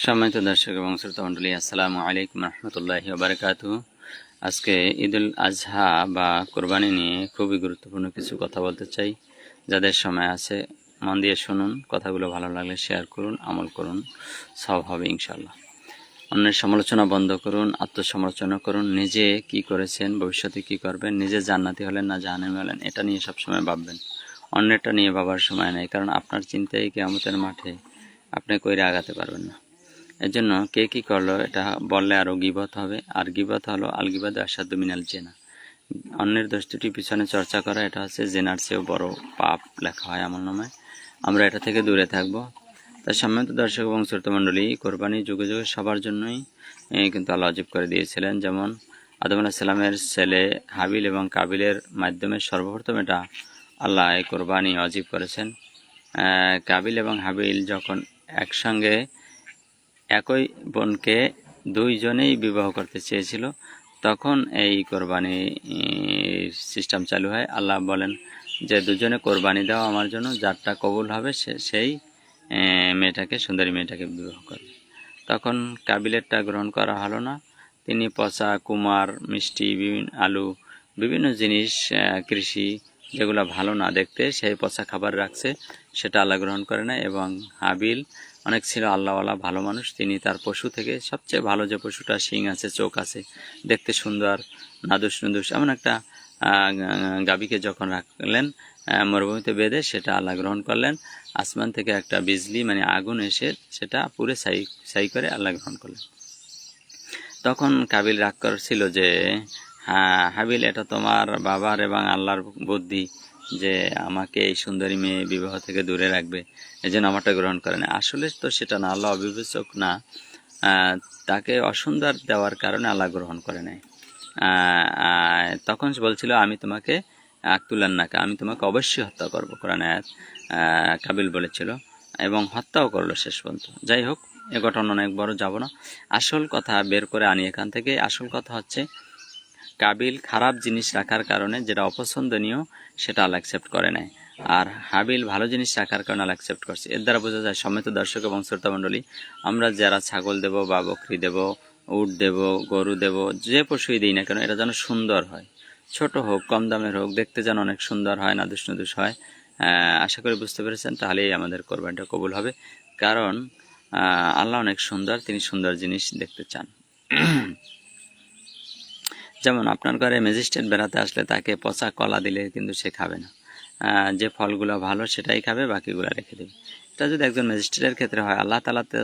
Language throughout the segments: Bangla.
সম্মানিত দর্শক এবং শ্রোতা মণ্ডলী, আসসালামু আলাইকুম রহমতুল্লাহি ওয়া বারাকাতুহু। আজকে ঈদুল আজহা বা কোরবানি নিয়ে খুবই গুরুত্বপূর্ণ কিছু কথা বলতে চাই। যাদের সময় আছে মন দিয়ে শুনুন, কথাগুলো ভালো লাগলে শেয়ার করুন, আমল করুন, সওয়াব হবে ইনশাআল্লাহ। অন্যের সমালোচনা বন্ধ করুন, আত্মসমালোচনা করুন। নিজে কি করেছেন, ভবিষ্যতে কি করবেন, নিজে জান্নাতি হলেন না জাহান্নামী হলেন, এটা নিয়ে সবসময় ভাববেন। অন্যেরটা নিয়ে ভাবার সময় নেই, কারণ আপনার চিন্তায় কিয়ামতের মাঠে আপনি কইরে আগাতে পারবেন না। এর জন্য কে কী করলো এটা বললে আরও গীবত হবে, আর গীবত হলো আল গীবাতু আশাদ্দু মিনাল জিনা। অন্যের দোষ ত্রুটি পিছনে চর্চা করা, এটা হচ্ছে জেনার চেয়েও বড় পাপ লেখা হয় আমলনামায়। আমরা এটা থেকে দূরে থাকব। তাই সম্মানিত দর্শক এবং শ্রোতমণ্ডলী, কোরবানি যুগে যুগে সবার জন্যই কিন্তু আল্লাহ ওয়াজিব করে দিয়েছিলেন। যেমন আদম আলাইহিস সালামের ছেলে হাবিল এবং কাবিলের মাধ্যমে সর্বপ্রথম এটা আল্লাহ এই কোরবানি ওয়াজিব করেছেন। কাবিল এবং হাবিল যখন একসঙ্গে একই বোনকে দুইজনেই বিবাহ করতে চেয়েছিল, তখন এই কোরবানির সিস্টেম চালু হয়। আল্লাহ বলেন যে দুজনে কোরবানি দাও আমার জন্য, যারটা কবুল হবে সেই মেয়েটাকে, সুন্দরী মেয়েটাকে বিবাহ করবে। তখন কাবিলেরটা গ্রহণ করা হলো না। তিনি পচা কুমার, মিষ্টি, আলু, বিভিন্ন জিনিস, কৃষি যেগুলো ভালো না দেখতে, সেই পচা খাবার রাখছে, সেটা আল্লাহ গ্রহণ করে না। এবং হাবিল অনেক ছিল আল্লাহওয়ালা ভালো মানুষ, তিনি তার পশু থেকে সবচেয়ে ভালো যে পশুটা, শিং আছে, চোখ আছে, দেখতে সুন্দর, নাদুস নুদুস, এমন একটা গাভীকে যখন রাখলেন মরুভূমিতে বেঁধে, সেটা আল্লাহ গ্রহণ করলেন। আসমান থেকে একটা বিজলি মানে আগুন এসে সেটা পুরে ছাই করে আল্লাহ গ্রহণ করলেন। তখন কাবিল রাগ করছিল যে হ্যাঁ হাবিল, এটা তোমার বাবার এবং আল্লাহর বুদ্ধি যে আমাকে এই সুন্দরী মেয়ে বিবাহ থেকে দূরে রাখবে, এই জন্য আমারটা গ্রহণ করে না। আসলে তো সেটা না, আল্লাহ অবিবেচক না, তাকে অসুন্দর দেওয়ার কারণে আল্লাহ গ্রহণ করে নেয়। তখন বলছিল আমি তোমাকে আক্তুলান্নাকা, আমি তোমাকে অবশ্যই হত্যা করবো, কোরআন আয়াত কাবিল বলেছিল এবং হত্যাও করলো শেষ পর্যন্ত। যাই হোক, এ ঘটনা অনেক বড়, যাব না। আসল কথা বের করে আনি এখান থেকে। আসল কথা হচ্ছে কাবিল খারাপ জিনিস রাখার কারণে যেটা অপছন্দনীয় সেটা আল্লাহ অ্যাকসেপ্ট করে নেয়, আর হাবিল ভালো জিনিস রাখার কারণে আল্লাহ অ্যাকসেপ্ট করছে। এর দ্বারা বোঝা যায়, সম্মানিত দর্শক এবং শ্রোতামণ্ডলী, আমরা যারা ছাগল দেব বা বকরি দেব, উট দেব, গরু দেব, যে পশুই দিই না কেন, এটা যেন সুন্দর হয়, ছোট হোক, কম দামের হোক, দেখতে যেন অনেক সুন্দর হয়, নাদুস নুদুস হয়। আশা করি বুঝতে পেরেছেন, তাহলেই আমাদের কোরবানিটা কবুল হবে। কারণ আল্লাহ অনেক সুন্দর, তিনি সুন্দর জিনিস দেখতে চান। যেমন আপনার ঘরে ম্যাজিস্ট্রেট বেড়াতে আসলে তাকে পচা কলা দিলে কিন্তু সে খাবে না, যে ফলগুলো ভালো সেটাই খাবে, বাকিগুলো রেখে দেবে। এটা যদি একজন ম্যাজিস্ট্রেটের ক্ষেত্রে হয়, আল্লাহ তাআলা তো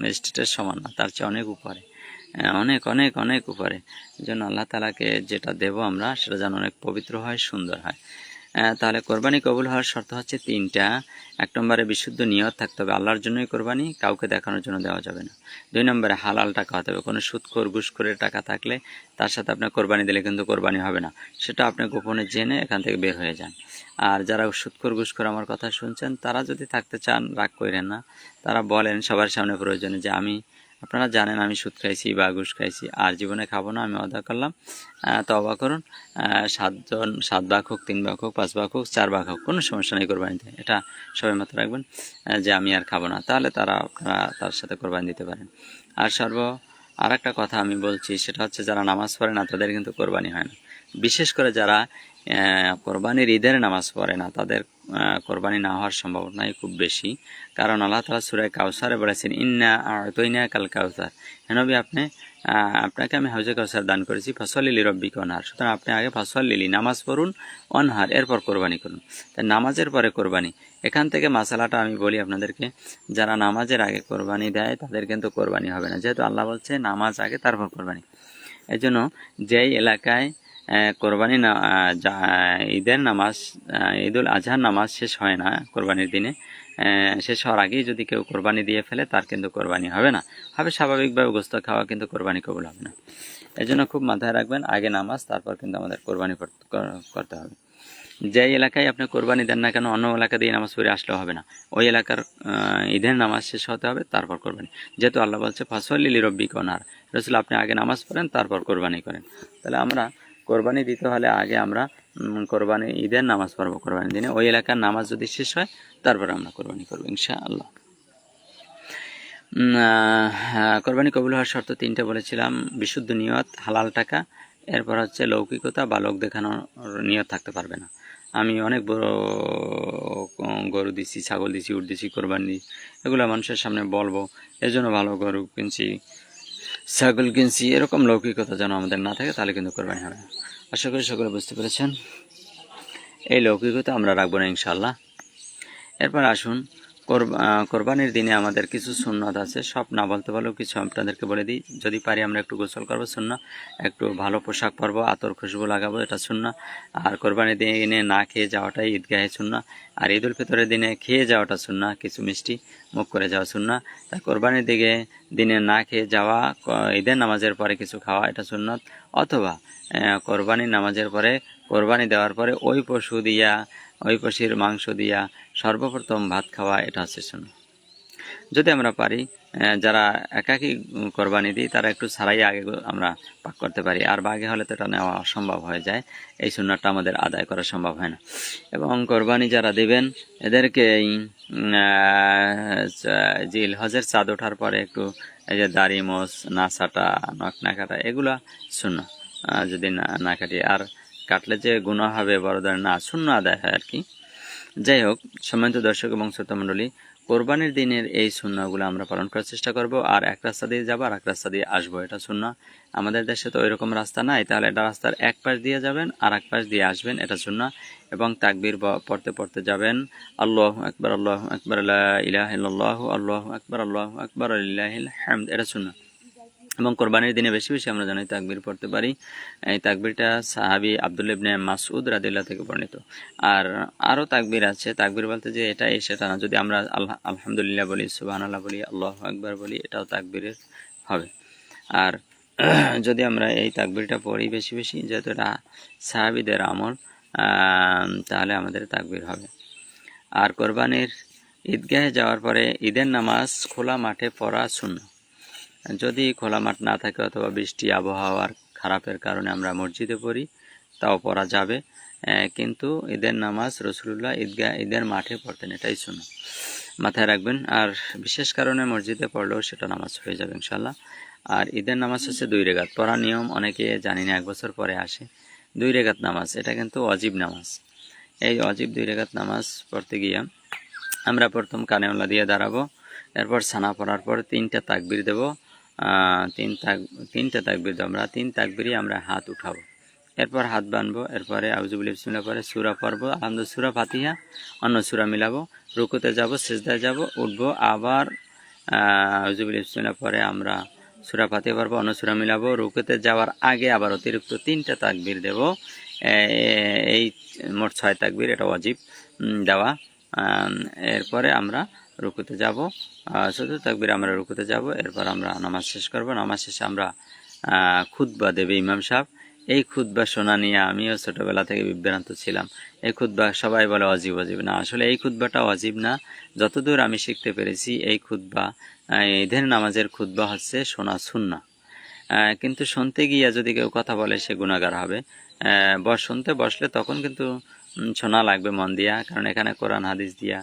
ম্যাজিস্ট্রেটের সমান না, তার চেয়ে অনেক উপরে, অনেক অনেক অনেক উপরে। এই জন্য আল্লাহ তাআলাকে যেটা দেব আমরা, সেটা যেন অনেক পবিত্র হয়, সুন্দর হয়। তাহলে কোরবানি কবুল হওয়ার শর্ত হচ্ছে তিনটা। এক নম্বরে বিশুদ্ধ নিয়ত থাকতে হবে, আল্লাহর জন্যই কোরবানি, কাউকে দেখানোর জন্য দেওয়া যাবে না। দুই নম্বরে হালাল টাকা হতে হবে, কোনো সুদখোর ঘুষখোরের টাকা থাকলে তার সাথে আপনার কোরবানি দিলে কিন্তু কোরবানি হবে না, সেটা আপনি গোপনে জেনে এখান থেকে বের হয়ে যান। আর যারা সুদখোর ঘুষখোর আমার কথা শুনছেন, তারা যদি থাকতে চান, রাগ করেন না, তারা বলেন সবার সামনে প্রয়োজনে যে আপনারা জানেন আমি সুদ খাইছি বা ঘুষ খাইছি, আর জীবনে খাবো না, আমি ওয়াদা করলাম। তওবা করুন, 7 ভাগ হোক, 3 ভাগ হোক, 5 ভাগ হোক, 4 ভাগ হোক, কোনো সমস্যা নেই কোরবানিতে, এটা সবাই মাথায় রাখবেন যে আমি আর খাবো না। তাহলে আপনারা তার সাথে কোরবানি দিতে পারেন। আর একটা কথা আমি বলছি, সেটা হচ্ছে যারা নামাজ পড়ে না তাদের কিন্তু কোরবানি হয় না। বিশেষ করে যারা কোরবানির ঈদের নামাজ পড়ে না, তাদের কোরবানি না হওয়ার সম্ভাবনাই খুব বেশি। কারণ আল্লাহ তাআলা সূরা কাউসারে বলেছেন, ইন্না আ'তাইনাকাল কাউসার, হে নবী আপনাকে আমি হাউজে কাউসার দান করেছি, ফাসল্লি লিরাব্বিকা ওয়ানহার। সুতরাং আপনি আগে ফাসল্লি নামাজ পড়ুন, ওয়ানহার এরপর কোরবানি করুন। তাই নামাজের পরে কোরবানি। এখান থেকে মাসালাটা আমি বলি আপনাদেরকে, যারা নামাজের আগে কোরবানি দেয় তাদের কিন্তু কোরবানি হবে না, যেহেতু আল্লাহ বলছে নামাজ আগে তারপর কোরবানি। এই জন্য যেই এলাকায় কোরবানি না ঈদের নামাজ, ঈদুল আজহার নামাজ শেষ হয় না কোরবানির দিনে, শেষ হওয়ার আগেই যদি কেউ কোরবানি দিয়ে ফেলে, তার কিন্তু কোরবানি হবে না, হবে স্বাভাবিকভাবে গোস্ত খাওয়া, কিন্তু কোরবানি কবুল হবে না। এই জন্য খুব মাথায় রাখবেন, আগে নামাজ, তারপর কিন্তু আমাদের কোরবানি করতে হবে। যেই এলাকায় আপনি কোরবানি দেন না কেন, অন্য এলাকা দিয়ে নামাজ পড়ে আসলেও হবে না, ওই এলাকার ঈদের নামাজ শেষ হতে হবে, তারপর কোরবানি। যেহেতু আল্লাহ বলছে ফাসল্লি লিরাব্বিকা ওয়ানহার, রাসূল আপনি আগে নামাজ পড়েন, তারপর কোরবানি করেন। তাহলে আমরা কোরবানি দিতে হলে আগে আমরা কোরবানি ঈদের নামাজ পড়বো, কোরবানি দিনে ওই এলাকার নামাজ যদি শেষ হয়, তারপর আমরা কোরবানি করবো ইনশাআল্লাহ। কোরবানি কবুল হওয়ার শর্ত 3টে বলেছিলাম। বিশুদ্ধ নিয়ত, হালাল টাকা, এরপর হচ্ছে লৌকিকতা বা লোক দেখানোর নিয়ত থাকতে পারবে না। আমি অনেক বড় গরু দিছি, ছাগল দিছি, উট দিছি, কোরবানি, এগুলো মানুষের সামনে বলবো, এজন্য ভালো গরু কিনছি, ছাগল কিনছি, এরকম লৌকিকতা যেন আমাদের না থাকে, তাহলে কিন্তু কোরবানি হবে না। আশা করি সকলে বুঝতে পেরেছেন। এই লৌকিকতা আমরা রাখবো না ইনশাল্লাহ। এরপর আসুন, কোরবানির দিনে আমাদের কিছু সুন্নত আছে, সব না বলতে পারলেও কিছু আপনাদেরকে বলে দিই। যদি পারি আমরা একটু গোসল করবো, সুন্নাহ। একটু ভালো পোশাক পরবো, আতর খুশবু লাগাবো, এটা সুন্নাহ। আর কোরবানির দিনে না খেয়ে যাওয়াটাই ঈদগাহে সুন্নাহ। আর ঈদ উল ফিতরের দিনে খেয়ে যাওয়াটা সুন্নাহ, কিছু মিষ্টি মুখ করে যাওয়া সুন্নাহ। তাই কোরবানির দিনে না খেয়ে যাওয়া, ঈদের নামাজের পরে কিছু খাওয়া, এটা সুন্নত। অথবা কোরবানির নামাজের পরে, কোরবানি দেওয়ার পরে ওই পশুর মাংস দিয়া সর্বপ্রথম ভাত খাওয়া, এটা হচ্ছে সুন্নাহ। যদি আমরা পারি, যারা একাকী কোরবানি দিই তারা একটু ছাড়াই আগে আমরা পাক করতে পারি, আর বাগে হলে তো এটা নেওয়া অসম্ভব হয়ে যায়। এই সুন্নাহটা আমাদের আদায় করা সম্ভব হয় না। এবং কোরবানি যারা দেবেন এদেরকে জিল হজের চাঁদ ওঠার পরে একটু এই যে দাড়ি মোছ না ছাটা, নখ না কাটা, এগুলা সুন্নাহ। যদি না কাটি, আর কাটলে যে গুনাহ হবে বড় ধরনের, না, সুন্নাহ আদায় হয় আর কি। যাই হোক, সম্মানিত দর্শক এবং শ্রোতা মণ্ডলী, কোরবানির দিনের এই সুন্নাহগুলো আমরা পালন করার চেষ্টা করব। আর এক রাস্তা দিয়ে যাবো আর এক রাস্তা দিয়ে আসবো, এটা সুন্নাহ। আমাদের দেশে তো ওইরকম রাস্তা নাই, তাহলে এটা রাস্তার এক পাশ দিয়ে যাবেন আর এক পাশ দিয়ে আসবেন, এটা সুন্নাহ। এবং তাকবীর পড়তে পড়তে যাবেন, আল্লাহু আকবার, আল্লাহু আকবার, লা ইলাহা ইল্লাল্লাহু, আল্লাহু আকবার, আল্লাহু আকবার, লিল্লাহিল হামদ, এটা সুন্নাহ। এবং কোরবানির দিনে বেশি বেশি আমরা জানি তাকবীর পড়তে পারি। এই তাকবীরটা সাহাবী আব্দুল্লাহ ইবনে মাসউদ রাদিয়াল্লাহু থেকে বর্ণিত। আর আরও তাকবীর আছে, তাকবীর বলতে যে এটা সেটা না, যদি আমরা আলহামদুলিল্লাহ বলি, সুবহানাল্লাহ বলি, আল্লাহু আকবার বলি, এটাও তাকবীরের হবে। আর যদি আমরা এই তাকবীরটা পড়ি বেশি বেশি, যেহেতু এটা সাহাবীদের আমল, তাহলে আমাদের তাকবীর হবে। আর কোরবানির ঈদগাহে যাওয়ার পরে ঈদের নামাজ খোলা মাঠে পড়া সুন্নাহ। যদি খোলা মাঠ না থাকে অথবা বৃষ্টি আবহাওয়ার খারাপের কারণে আমরা মসজিদে পড়ি, তাও পড়া যাবে। কিন্তু ঈদের নামাজ রাসূলুল্লাহ ঈদের মাঠে পড়তেন, এটাই সুন্নাহ, মাথায় রাখবেন। আর বিশেষ কারণে মসজিদে পড়লেও সেটা নামাজ হয়ে যাবে ইনশাল্লাহ। আর ঈদের নামাজ হচ্ছে 2 রেখাত পড়ার নিয়ম অনেকে জানি না, 1 বছর পরে আসে। 2 রেখাত নামাজ, এটা কিন্তু ওয়াজিব নামাজ। এই ওয়াজিব 2 রেখাত নামাজ পড়তে গিয়ে আমরা প্রথম কানেওয়ালা দিয়ে দাঁড়াবো, এরপর সানা পড়ার পর 3টা তাকবীর দেব। তিনটা তাকবীর দেব আমরা, 3 তাকবীরই আমরা হাত উঠাবো, এরপর হাত বানবো, এরপরে আউযুবিল্লাহি বিসমিল্লাহ পরে সূরা পড়বো, আলহামদুলিল্লাহ, সূরা ফাতিহা, অন্য সূরা মিলাবো, রুকুতে যাব, সিজদায় যাব, উঠবো, আবার আউযুবিল্লাহি বিসমিল্লাহ পরে আমরা সূরা ফাতিহা পড়বো, অন্য সূরা মিলাবো, রুকুতে যাওয়ার আগে আবার অতিরিক্ত 3টা তাকবীর দেব। এই মোট 6 তাকবীর, এটা ওয়াজিব দেওয়া। এরপরে আমরা রুকুতে যাব, চতুর্থ তাকবীর আমরা রুকুতে যাব, এরপর আমরা নামাজ শেষ করব। নামাজ শেষে আমরা খুতবা দেবে ইমাম সাহেব। এই খুতবা শোনা নিয়ে আমিও ছোটবেলা থেকে বিভ্রান্ত ছিলাম। এই খুতবা সবাই বলে অজীব অজীব, না, আসলে এই খুতবাটা অজীব না। যতদূর আমি শিখতে পেরেছি, এই খুতবা, ঈদের নামাজের খুতবা হচ্ছে শোনা সুন্নাহ। কিন্তু শুনতে গিয়ে যদি কেউ কথা বলে সে গুনাহগার হবে। শুনতে বসলে তখন কিন্তু শোনা লাগবে মন দিয়া, কারণ এখানে কোরআন হাদিস দিয়া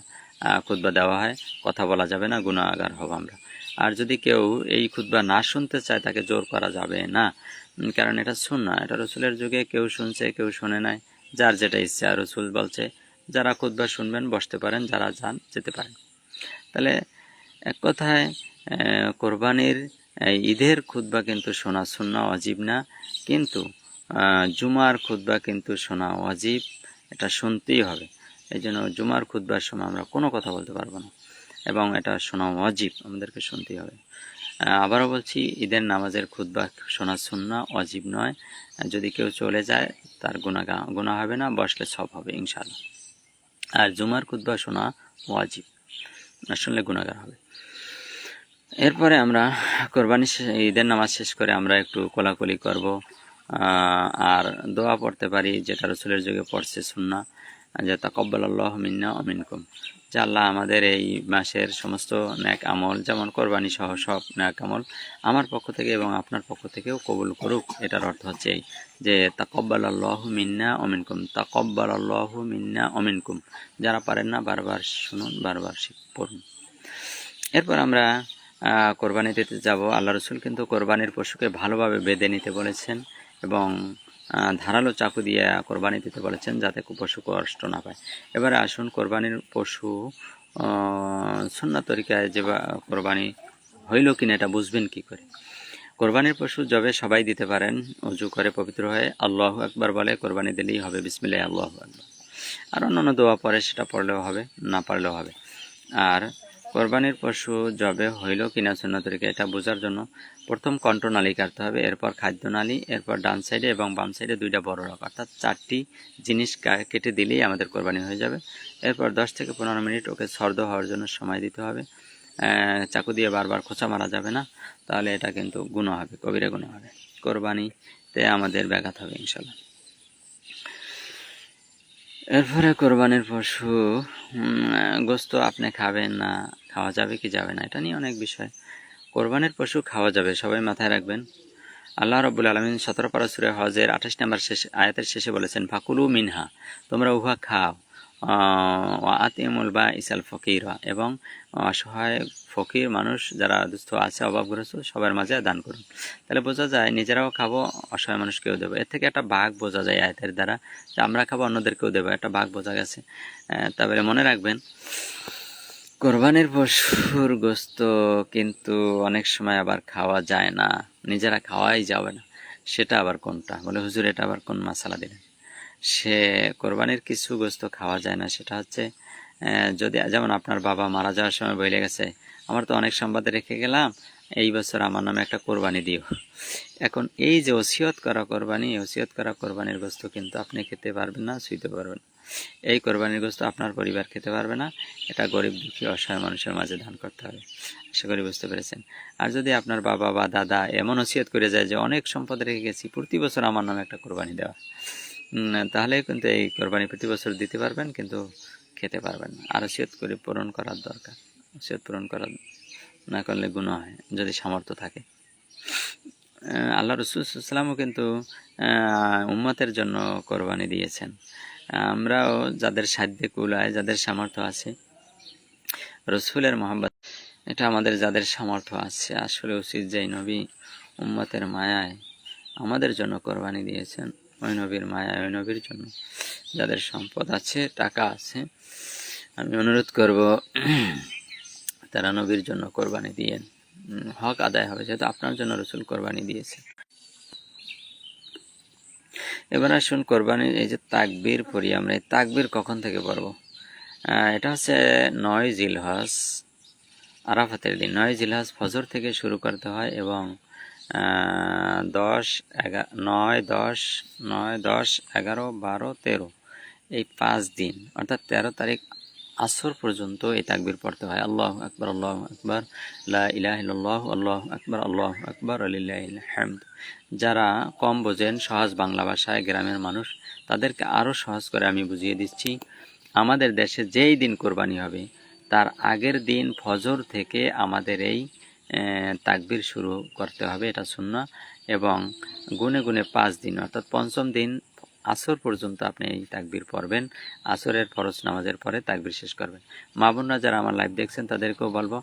খুতবা দেওয়া হয়, কথা বলা যাবে না, গুনাহগার হব আমরা। আর যদি কেউ এই খুতবা না শুনতে চায়, তাকে জোর করা যাবে না, কারণ এটা সুন্নাহ। এটা রসুলের যুগে কেউ শুনছে কেউ শুনে নাই, যার যেটা ইচ্ছা। রসুল বলছে যারা খুতবা শুনবেন বসতে পারেন, যারা যান যেতে পারেন। তাহলে এক কথায় কোরবানির ঈদের খুতবা কিন্তু শোনা সুন্নাহ, ওয়াজিব না। কিন্তু জুমার খুতবা কিন্তু শোনা ওয়াজিব, এটা শুনতেই হবে। এই জন্য জুমার খুতবার সময় আমরা কোনো কথা বলতে পারবো না, এবং এটা শোনা ওয়াজিব, আমাদেরকে শুনতেই হবে। আবারও বলছি, ঈদের নামাজের খুতবা শোনা সুন্নাহ, ওয়াজিব নয়। যদি কেউ চলে যায় তার গুনাহ হবে না, বসলে সব হবে ইনশাআল্লাহ। আর জুমার খুতবা শোনা ওয়াজিব, না শুনলে গুনাহগার হবে। এরপরে আমরা কোরবানি ঈদের নামাজ শেষ করে আমরা একটু কোলাকুলি করব, আর দোয়া পড়তে পারি, যেটা রসুলের যুগে পড়ছে সুন্নাহ, যে তাকাব্বালাল্লাহু মিন্না ওয়া মিনকুম, যে আল্লাহ আমাদের এই মাসের সমস্ত নেক আমল, যেমন কোরবানি সহ সব নেক আমল আমার পক্ষ থেকে এবং আপনার পক্ষ থেকেও কবুল করুক। এটার অর্থ হচ্ছে এই যে তাকাব্বালাল্লাহু মিন্না ওয়া মিনকুম, তাকাব্বালাল্লাহু মিন্না ওয়া মিনকুম। যারা পারেন না বারবার শুনুন, বারবার পড়ুন। এরপর আমরা কোরবানি দিতে যাব, আল্লাহ রসুল কিন্তু কোরবানির পশুকে ভালোভাবে বেঁধে নিতে বলেছেন এবং ধারালো চাকু দিয়ে কোরবানি দিতে বলেছেন, যাতে পশু কষ্ট না পায়। এবারে আসুন, কোরবানির পশু সুন্নাত তরিকায় যে কোরবানি হইল কিনা এটা বুঝবেন কি করে। কোরবানির পশু জবে সবাই দিতে পারেন, উজু করে পবিত্র হয়ে আল্লাহু আকবার বলে কোরবানি দিলেই হবে, বিসমিল্লাহ আল্লাহু আকবার। আর অন্যান্য দোয়া পরে সেটা পড়লেও হবে, না পড়লেও হবে। আর কোরবানির পশু জবে হইল কিনা সুন্নাত তরিকা এটা বোঝার জন্য প্রথম কণ্ঠনালী কাটতে হবে, এরপর খাদ্যনালী, এরপর ডান সাইডে এবং বাম সাইডে 2টা বড় রক, অর্থাৎ 4টি জিনিস কেটে দিলেই আমাদের কোরবানি হয়ে যাবে। এরপর 10 থেকে 15 মিনিট ওকে ছর্দ হওয়ার জন্য সময় দিতে হবে। চাকু দিয়ে বারবার খোঁচা মারা যাবে না, তাহলে এটা কিন্তু গুনাহ হবে, কবিরা গুনাহ হবে, কোরবানিতে আমাদের ব্যাঘাত হবে ইনশাল্লাহ। এরপরে কোরবানির পশু গোস্ত আপনি খাবেন না, খাওয়া যাবে কি যাবে না, এটা নিয়ে অনেক বিষয়। কোরবানির পশু খাওয়া যাবে, সবাই মাথায় রাখবেন। আল্লাহ রাব্বুল আলামিন 17 পারা সূরা হজের 28 নম্বর আয়াতের শেষে বলেছেন, ফাকুলু মিনহা, তোমরা উহা খাও, ওয়া আতিমুল বা ইসাল ফকিরা, এবং অসহায় ফকির মানুষ যারা দুস্থ আছে, অভাবগ্রস্ত, সবার মাঝে দান করুন। তাহলে বোঝা যায় নিজেরাও খাবো, অসহায় মানুষকেও দেবো। এর থেকে একটা ভাগ বোঝা যায় আয়াতের দ্বারা, যে আমরা খাবো অন্যদেরকেও দেবো, একটা ভাগ বোঝা গেছে। তারপরে মনে রাখবেন, কোরবানির পশুর গোস্ত কিন্তু অনেক সময় আবার খাওয়া যায় না, নিজেরা খাওয়াই যাবে না। সেটা আবার কোনটা? বলে হুজুর এটা আবার কোন মাসালা দিলেন? সে কোরবানির কিছু গোস্ত খাওয়া যায় না, সেটা হচ্ছে যদি যেমন আপনার বাবা মারা যাওয়ার সময় বলে গেছে, আমার তো অনেক সম্পদ রেখে গেলাম, এই বছর আমার নামে একটা কোরবানি দিও। এখন এই যে ওসিয়ত করা কোরবানি, ওসিয়ত করা কোরবানির গোস্ত কিন্তু আপনি খেতে পারবেন না, ছুঁইতে পারবেন না। এই কোরবানির গোস্ত আপনার পরিবার খেতে পারবে না, এটা গরিব দুঃখী অসহায় মানুষের মাঝে দান করতে হবে। আশা করি বুঝতে পেরেছেন। আর যদি আপনার বাবা বা দাদা এমন ওসিয়ত করে যায় যে অনেক সম্পদ রেখে গেছি, প্রতি বছর আমার নামে একটা কোরবানি দেওয়া, তাহলে কিন্তু এই কোরবানি প্রতি বছর দিতে পারবেন, কিন্তু খেতে পারবেন না। আর ওসিয়ত করে পূরণ করার দরকার, ওসিয়ত পূরণ করা না করলে গুনাহ হয় যদি সামর্থ্য থাকে। আল্লাহ রসুল সাল্লামও কিন্তু উম্মতের জন্য কোরবানি দিয়েছেন। আমরাও যাদের সাধ্যে কুলায়, যাদের সামর্থ্য আছে, রসুলের মহব্বত, এটা আমাদের যাদের সামর্থ্য আছে, আসলে উচিত যে নবী উম্মতের মায়ায় আমাদের জন্য কোরবানি দিয়েছেন, ওই নবীর মায়ায়, ওই নবীর জন্য। যাদের সম্পদ আছে, টাকা আছে, আমি অনুরোধ করব তারা নবীর জন্য কোরবানি দিয়েন, হক আদায় হবে, যেহেতু আপনার জন্য রসুল কোরবানি দিয়েছে। এবার আসুন, কোরবানির এই যে তাকবীর পড়ি আমরা, এই তাকবীর কখন থেকে পড়ব? এটা হচ্ছে 9 জিলহজ, আরাফাতের দিন। 9 জিলহজ ফজর থেকে শুরু করতে হয় এবং 10, 9, 10, 9, 10, 11, 12, 13 এই 5 দিন, অর্থাৎ 13 তারিখ আসর পর্যন্ত এই তাকবীর পড়তে হয়। আল্লাহু আকবার, আল্লাহু আকবার, লা ইলাহা ইল্লাল্লাহু, আল্লাহু আকবার, আল্লাহু আকবার, ওয়ালিল্লাহিল হামদ। যারা কম বোঝেন, সহজ বাংলা ভাষায়, গ্রামের মানুষ, তাদেরকে আরও সহজ করে আমি বুঝিয়ে দিচ্ছি। আমাদের দেশে যেই দিন কোরবানি হবে তার আগের দিন ফজর থেকে আমাদের এই তাকবীর শুরু করতে হবে, এটা সুন্নাহ। এবং গুনে গুনে 5 দিন, অর্থাৎ পঞ্চম দিন আসর পর্যন্ত আপনি এই তাকবীর পড়বেন। আসরের ফরজ নামাজের পরে তাকবীর শেষ করবেন। মা বোনরা যারা আমার লাইভ দেখছেন তাদেরকেও বলবো,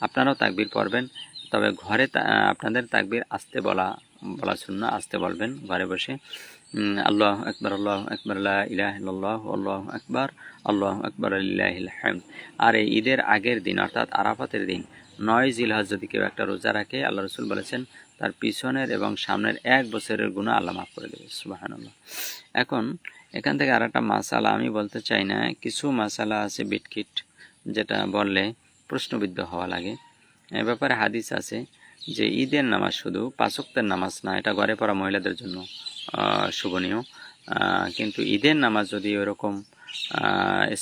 আপনারাও তাকবীর পড়বেন, তবে ঘরে আপনাদের তাকবীর আস্তে বলা সুন্নাহ, আস্তে বলবেন ঘরে বসে। আল্লাহু আকবার, আল্লাহু আকবার, লা ইলাহা ইল্লাল্লাহু, আল্লাহু আকবার, আল্লাহু আকবার, লিল্লাহিল হামদ। আর এই ঈদের আগের দিন, অর্থাৎ আরাফাতের দিন 9 জিলহজ যদি কেউ একটা রোজা রাখে, আল্লাহ রসুল বলেছেন তার পিছনের এবং সামনের 1 বছরের গুনাহ আল্লাহ মাফ করে দেবে। সুবহানাল্লাহ। এখন এখান থেকে আর একটা মাসালা আমি বলতে চাই না, কিছু মাসালা আছে বিটকিট, যেটা বললে প্রশ্নবিদ্ধ হওয়া লাগে। এ ব্যাপারে হাদিস আছে যে ঈদের নামাজ শুধু 5 ওয়াক্তের নামাজ না, এটা ঘরে পড়া মহিলাদের জন্য শোভনীয়, কিন্তু ঈদের নামাজ যদি ওরকম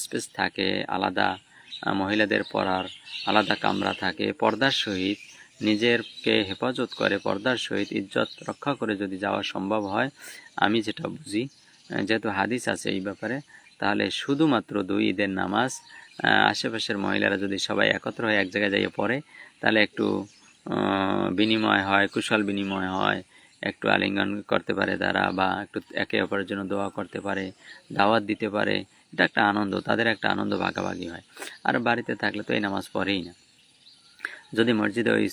স্পেস থাকে, আলাদা মহিলাদের পড়ার আলাদা কামরা থাকে, পর্দার সহিত নিজেরকে হেফাজত করে, পর্দার সহিত ইজ্জত রক্ষা করে যদি যাওয়া সম্ভব হয়, আমি যেটা বুঝি, যেহেতু হাদিস আছে এই ব্যাপারে, তাহলে শুধুমাত্র 2 ঈদের নামাজ আশেপাশের মহিলারা যদি সবাই একত্র হয়ে এক জায়গায় যাইয়ে পড়ে, তাহলে একটু বিনিময় হয়, কুশল বিনিময় হয়, একটু আলিঙ্গন করতে পারে তারা, বা একটু একে অপরের জন্য দোয়া করতে পারে, দাওয়াত দিতে পারে, এটা একটা আনন্দ, তাদের একটা আনন্দ ভাগাভাগি হয়। আর বাড়িতে থাকলে তো এই নামাজ পড়েই না। যদি মসজিদে ওই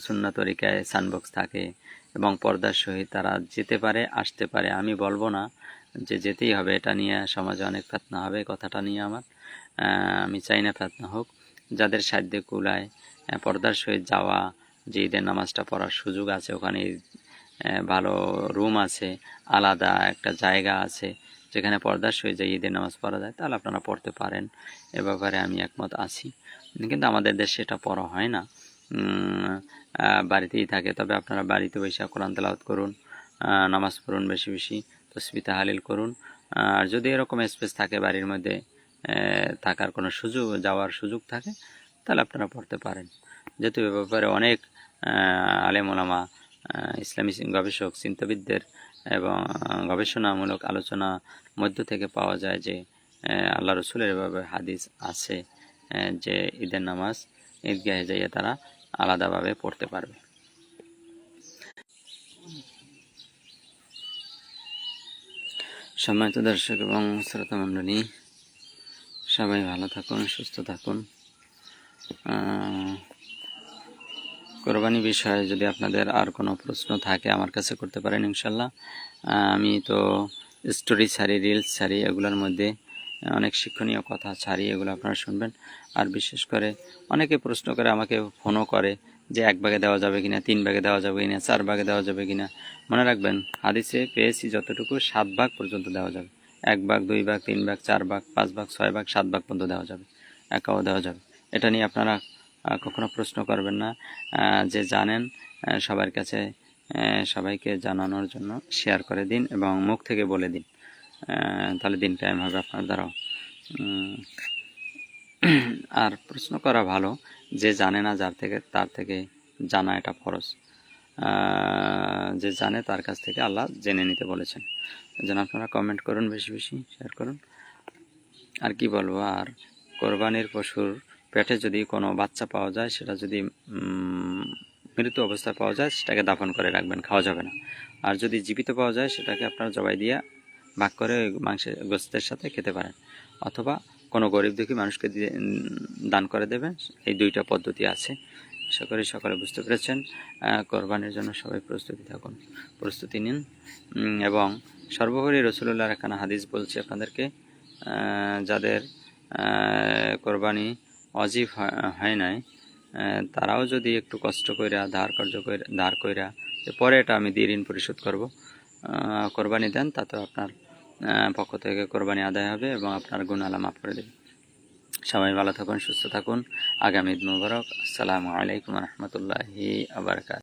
সুন্নাত তরিকায় সানবক্স থাকে এবং পর্দার সহিত তারা যেতে পারে, আসতে পারে, আমি বলবো না যে যেতেই হবে। এটা নিয়ে সমাজে অনেক ফেতনা হবে, কথাটা নিয়ে আমার আমি চাই না ফেতনা হোক। যাদের সাধ্যে কুলায় পর্দার সহিত যাওয়া, যে ঈদের নামাজটা পড়ার সুযোগ আছে, ওখানে ভালো রুম আছে, আলাদা একটা জায়গা আছে যেখানে পর্দার সহিত যে ঈদের নামাজ পড়া যায়, তাহলে আপনারা পড়তে পারেন। এ ব্যাপারে আমি একমত আছি। কিন্তু আমাদের দেশে এটা পড়া হয় না, বাড়িতেই থাকে। তবে আপনারা বাড়িতে বসে কোরআন তেলাওয়াত করুন, নামাজ পড়ুন, বেশি বেশি তাসবিহ তাহলিল করুন। আর যদি এরকম স্পেস থাকে বাড়ির মধ্যে, থাকার কোনো সুযোগ, যাওয়ার সুযোগ থাকে, তাহলে আপনারা পড়তে পারেন। যেহেতু এ ব্যাপারে অনেক আলেম ওলামা, ইসলামী গবেষক, চিন্তাবিদদের এবং গবেষণামূলক আলোচনা মধ্য থেকে পাওয়া যায় যে আল্লাহ রসুলের এভাবে হাদিস আছে যে ঈদের নামাজ ঈদগাহে যাইয়ে তারা আলাদাভাবে পড়তে পারবে। সম্মানিত দর্শক এবং শ্রোতা মণ্ডলী, সবাই ভালো থাকুন, সুস্থ থাকুন। কোরবানি বিষয়ে যদি আপনাদের আর কোনো প্রশ্ন থাকে আমার কাছে করতে পারেন ইনশাল্লাহ। আমি তো স্টোরি ছাড়ি, রিলস ছাড়ি, এগুলোর মধ্যে অনেক শিক্ষণীয় কথা ছাড়ি, এগুলো আপনারা শুনবেন। আর বিশেষ করে অনেকে প্রশ্ন করে, আমাকে ফোনও করে যে 1 ভাগে দেওয়া যাবে কিনা, 3 ভাগে দেওয়া যাবে কিনা, 4 ভাগে দেওয়া যাবে কিনা। মনে রাখবেন, হাদিসে পেয়েছি যতটুকু 7 ভাগ পর্যন্ত দেওয়া যাবে। 1 ভাগ, 2 ভাগ, 3 ভাগ, 4 ভাগ, 5 ভাগ, 6 ভাগ, 7 ভাগ পর্যন্ত দেওয়া যাবে, একাও দেওয়া যাবে। এটা নিয়ে আপনারা কখনো প্রশ্ন করবেন না। যে জানেন সবার কাছে, সবাইকে জানানোর জন্য শেয়ার করে দিন এবং মুখ থেকে বলে দিন, তাহলে দিন টাইম হবে আপনার দ্বারাও। আর প্রশ্ন করা ভালো, যে জানে না তার থেকে জানা এটা ফরজ। যে জানে তার কাছ থেকে আল্লাহ জেনে নিতে বলেছেন। যেন আপনারা কমেন্ট করুন, বেশি বেশি শেয়ার করুন। আর কি বলবো, আর কোরবানির পশুর পেটে যদি কোনো বাচ্চা পাওয়া যায়, সেটা যদি মৃত অবস্থায় পাওয়া যায়, সেটাকে দাফন করে রাখবেন, খাওয়া যাবে না। আর যদি জীবিত পাওয়া যায়, সেটাকে আপনারা জবাই দিয়ে ভাগ করে মাংসের গোস্তের সাথে খেতে পারেন, অথবা কোনো গরিব দুঃখী মানুষকে দিয়ে দান করে দেবেন। এই 2টা পদ্ধতি আছে। আশা করি সকলে বুঝতে পেরেছেন। কোরবানির জন্য সবাই প্রস্তুতি নিন। এবং সর্বোপরি রাসূলুল্লাহর একখানা হাদিস বলছি আপনাদেরকে, যাদের কোরবানি ওয়াজিব হয় নাই, তারাও যদি একটু কষ্ট কইরা ধার কইরা পরে এটা আমি দিয়ে ঋণ পরিশোধ করব, কোরবানি দেন, তাতে আপনার পক্ষ থেকে কোরবানি আদায় হবে এবং আপনার গুনাহ আল্লাহ মাফ করে দেবে। সবাই ভালো থাকুন, সুস্থ থাকুন। আগামী ঈদ মুবারক। আসসালামু আলাইকুম ওয়া রাহমাতুল্লাহি ওয়া বারাকাতুহু।